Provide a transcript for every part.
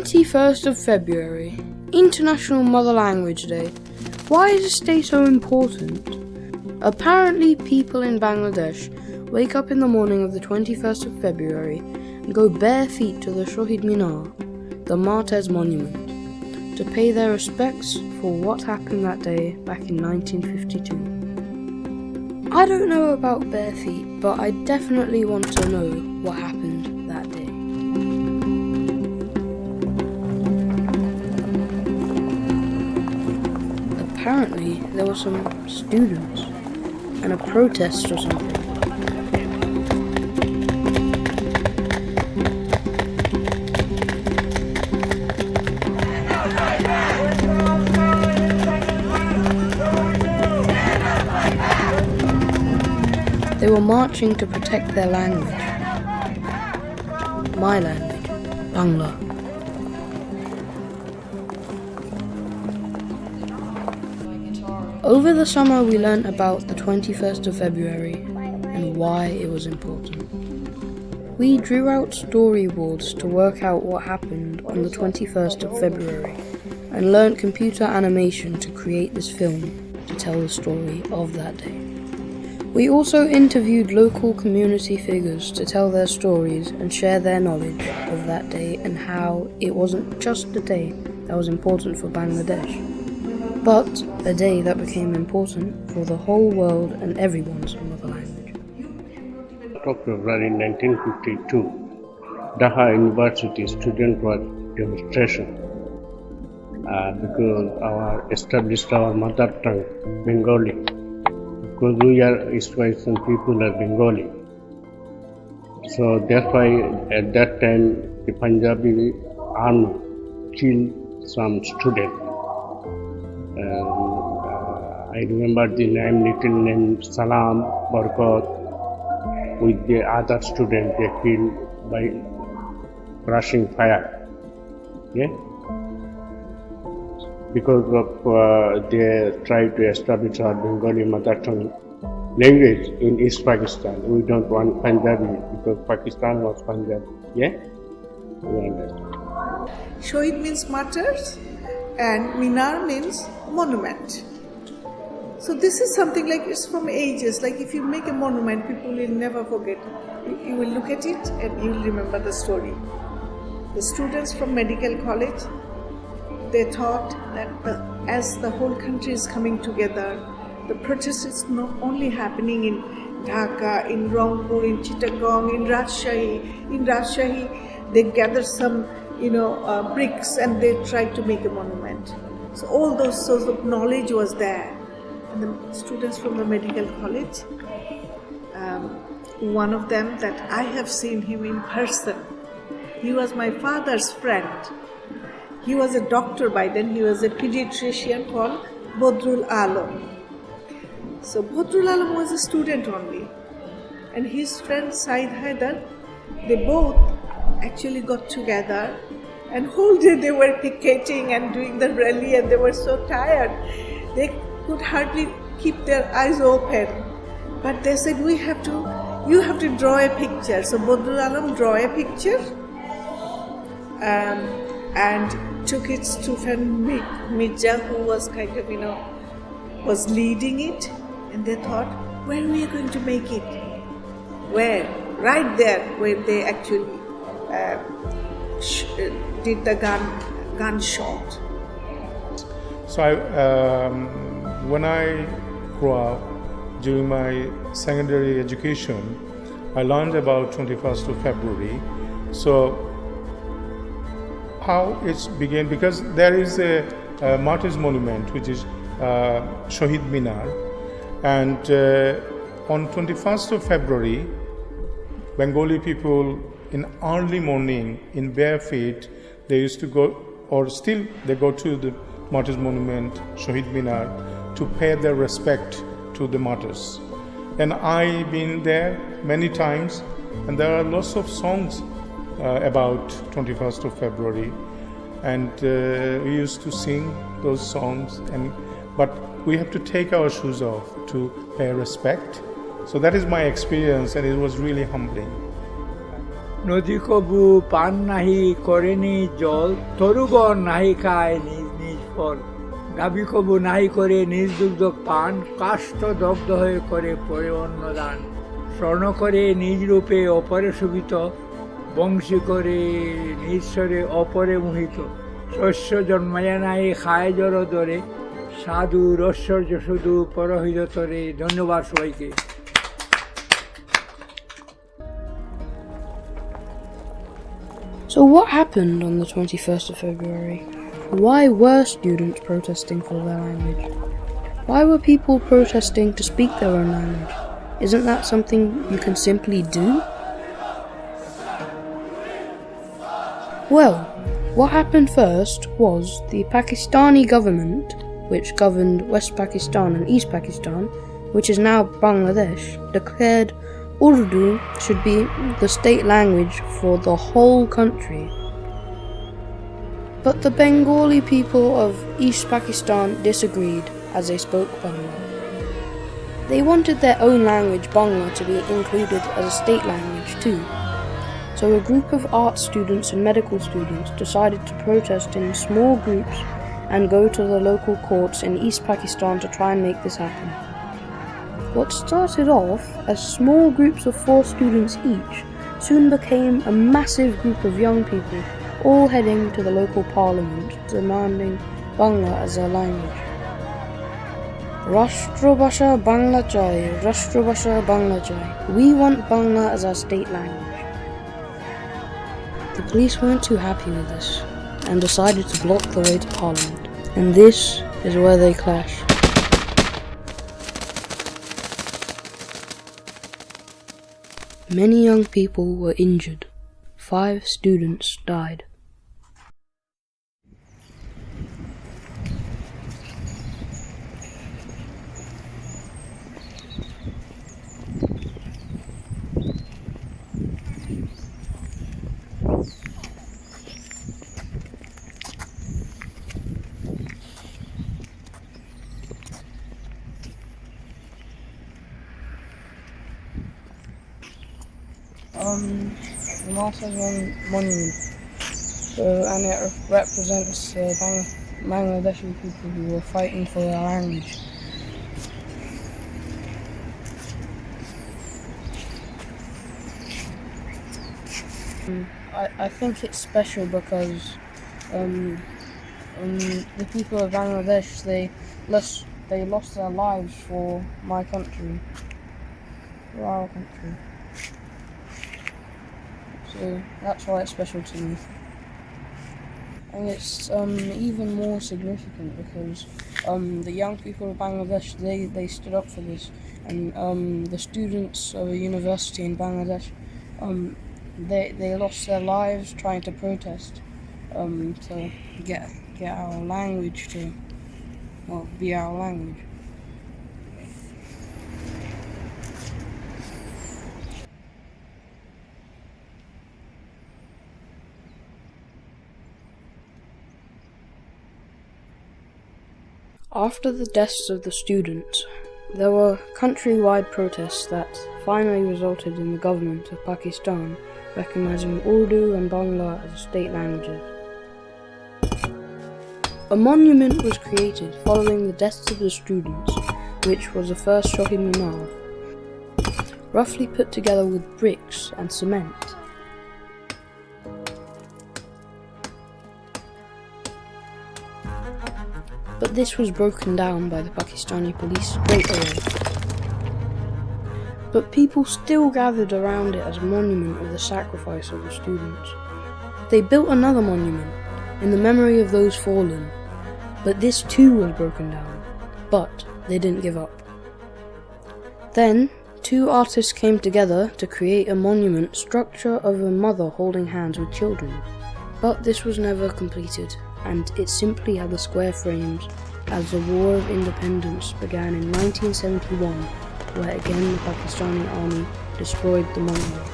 21st of February, International Mother Language Day. Why is this day so important? Apparently, people in Bangladesh wake up in the morning of the 21st of February and go bare feet to the Shohid Minar, the Martyrs' Monument, to pay their respects for what happened that day back in 1952. I don't know about bare feet, but I definitely want to know what happened that day. Apparently, there were some students and a protest or something. They were marching to protect their language. My language, Bangla. Over the summer we learnt about the 21st of February and why it was important. We drew out storyboards to work out what happened on the 21st of February and learnt computer animation to create this film to tell the story of that day. We also interviewed local community figures to tell their stories and share their knowledge of that day and how it wasn't just a day that was important for Bangladesh, but a day that became important for the whole world and everyone's mother language. Of February 1952, Dhaka University student was demonstration because established our mother tongue, Bengali. Because we are East Pakistan people are Bengali. So that's why at that time the Punjabi army killed some students. I remember the little name Salam, Barkat, with the other student they killed by brushing fire. Yeah? Because of they tried to establish our Bengali mother tongue language in East Pakistan. We don't want Punjabi because Pakistan was Punjab. Yeah? You understand? Shohid means martyrs and Minar means monument. So this is something like it's from ages. Like if you make a monument, people will never forget. You will look at it and you will remember the story. The students from medical college, they thought that as the whole country is coming together, the protest is not only happening in Dhaka, in Rangpur, in Chittagong, in Rajshahi, they gathered some, bricks and they tried to make a monument. So all those sorts of knowledge was there. And the students from the medical college, one of them that I have seen him in person, he was my father's friend. He was a doctor by then. He was a pediatrician called Badrul Alam. So Badrul Alam was a student only. And his friend Said Haidar, they both actually got together and whole day they were picketing and doing the rally and they were so tired. They could hardly keep their eyes open. But they said, you have to draw a picture. So Badrul Alam draw a picture and took it to friend Mirza, who was was leading it, and they thought, where are we going to make it? Where? Right there, where they actually did the gunshot. So when I grew up, during my secondary education, I learned about 21st of February. So how it began, because there is a Martyrs' Monument, which is Shohid Minar, and on 21st of February, Bengali people in early morning, in bare feet, they used to go, or still they go to the Martyrs' Monument, Shohid Minar, to pay their respect to the martyrs. And I've been there many times, and there are lots of songs about 21st of February, and we used to sing those songs, but we have to take our shoes off to pay respect. So that is my experience, and it was really humbling. নদী কবু পান নাহি করেনি জল, তরুগণ নাহি খায় নিজ নিজ ফল। গাভী কবু নাহি করে নিজ দুগ্ধ পান, কাষ্ঠ দগ্ধ হয়ে করে পরে অন্নদান। স্বর্ণ করে নিজ রূপে অপরে শোভিত, বংশী করে নিঃস্বরে অপরে মোহিত। শস্য জন্মায় নাই খায় জড় দরে, সাধু ঐশ্বর্য শুধু পরহিত তরে। ধন্যবাদ সবাইকে। So what happened on the 21st of February? Why were students protesting for their language? Why were people protesting to speak their own language? Isn't that something you can simply do? Well, what happened first was the Pakistani government, which governed West Pakistan and East Pakistan, which is now Bangladesh, declared Urdu should be the state language for the whole country. But the Bengali people of East Pakistan disagreed, as they spoke Bangla. They wanted their own language, Bangla, to be included as a state language too. So a group of art students and medical students decided to protest in small groups and go to the local courts in East Pakistan to try and make this happen. What started off as small groups of 4 students each soon became a massive group of young people, all heading to the local parliament demanding Bangla as their language. Rashtrabhasha Bangla Chai, Rashtrabhasha Bangla Chai. We want Bangla as our state language. The police weren't too happy with this and decided to block the way to Parliament. And this is where they clashed. Many young people were injured. 5 students died. The Mars has one monument, and it represents the Bangladeshi people who were fighting for their language. I think it's special because the people of Bangladesh, they lost their lives for my country, for our country. So that's why it's special to me. And it's even more significant because the young people of Bangladesh, they stood up for this, and the students of a university in Bangladesh, they lost their lives trying to protest to get our language to, well, be our language. After the deaths of the students, there were countrywide protests that finally resulted in the government of Pakistan recognizing Urdu and Bangla as state languages. A monument was created following the deaths of the students, which was the first Shahid Minar, roughly put together with bricks and cement. But this was broken down by the Pakistani police straight away. But people still gathered around it as a monument of the sacrifice of the students. They built another monument in the memory of those fallen, but this too was broken down. But they didn't give up. Then 2 artists came together to create a monument structure of a mother holding hands with children. But this was never completed, and it simply had the square frames as the War of Independence began in 1971, where again the Pakistani army destroyed the monument.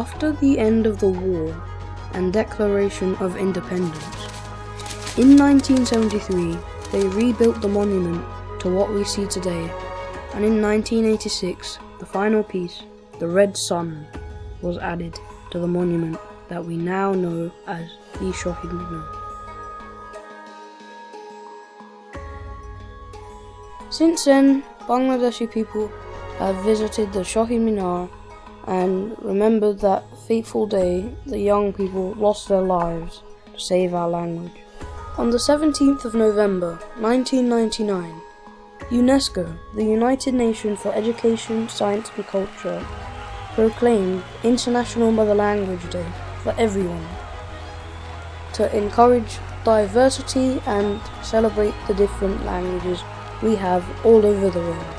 After the end of the war and declaration of independence, in 1973, they rebuilt the monument to what we see today, and in 1986, the final piece, the Red Sun, was added to the monument that we now know as the Shohid Minar. Since then, Bangladeshi people have visited the Shohid Minar and remembered that fateful day the young people lost their lives to save our language. On the 17th of November 1999, UNESCO, the United Nations for Education, Science and Culture, proclaimed International Mother Language Day for everyone to encourage diversity and celebrate the different languages we have all over the world.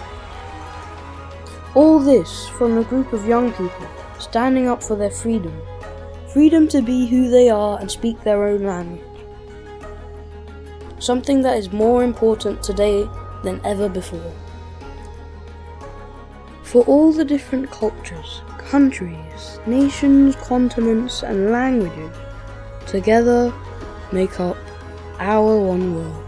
All this from a group of young people standing up for their freedom to be who they are and speak their own language. Something that is more important today than ever before. For all the different cultures, countries, nations, continents and languages together make up our one world.